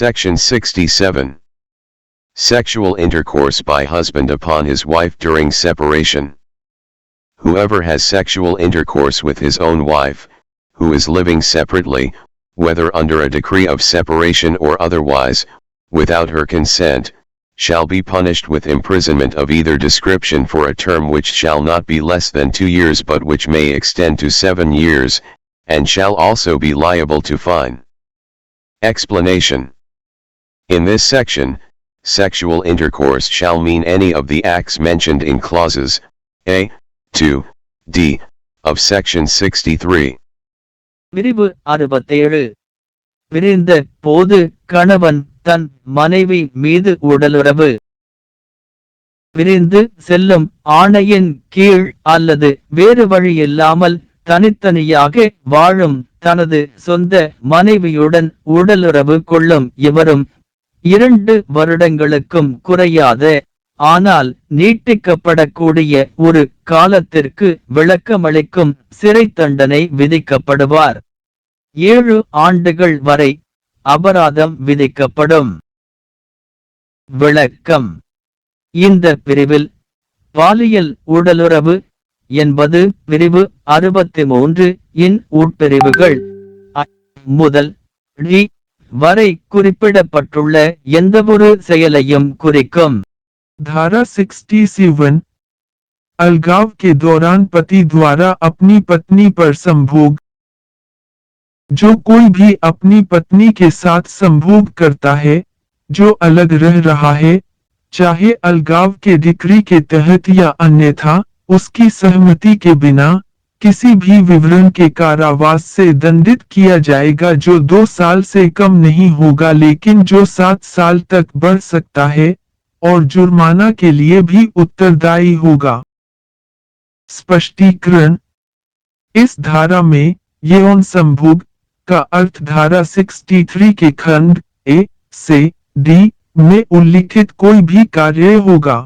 Section 67. Sexual intercourse by husband upon his wife during separation. Whoever has sexual intercourse with his own wife, who is living separately, whether under a decree of separation or otherwise, without her consent, shall be punished with imprisonment of either description for a term which shall not be less than 2 years but which may extend to 7 years, and shall also be liable to fine. Explanation. In this section, sexual intercourse shall mean any of the acts mentioned in clauses A, 2, D, of section 63. பிரிவு 67. பிரிந்த போது கணவன் தன் மனைவி மீது உடலுறவு பிரிந்து செல்லும் ஆணையின் கீழ் அல்லது வேறு வழியில்லாமல் தனித்தனியாக வாழும் தனது சொந்த மனைவியுடன் உடலுறவு கொள்ளும் எவரும் 2 வருடங்களுக்கும் குறையாத ஆனால் நீட்டிக்கப்படக்கூடிய ஒரு காலத்திற்கு விளக்கமளிக்கும் சிறை தண்டனை விதிக்கப்படுவார். 7 ஆண்டுகள் வரை அபராதம் விதிக்கப்படும். விளக்கம். இந்த பிரிவில் பாலியல் உடலுறவு என்பது பிரிவு 63 இன் உட்பிரிவுகள் அ முதல் டி வரை குறிப்பிடப்பட்டுள்ள எந்தவொரு செயலையும் குறிக்கும். धारा 67 अलगाव के दौरान पति द्वारा अपनी पत्नी पर संभोग। जो कोई भी अपनी पत्नी के साथ संभोग करता है, जो अलग रह रहा है, चाहे अलगाव के डिक्री के तहत या अन्यथा, उसकी सहमति के बिना किसी भी विवरण के कारावास से दंडित किया जाएगा जो 2 साल से कम नहीं होगा लेकिन जो 7 साल तक बढ़ सकता है और जुर्माना के लिए भी उत्तरदायी होगा। स्पष्टीकरण। इस धारा में यौन संभोग का अर्थ धारा 63 के खंड ए से डी में उल्लिखित कोई भी कार्य होगा।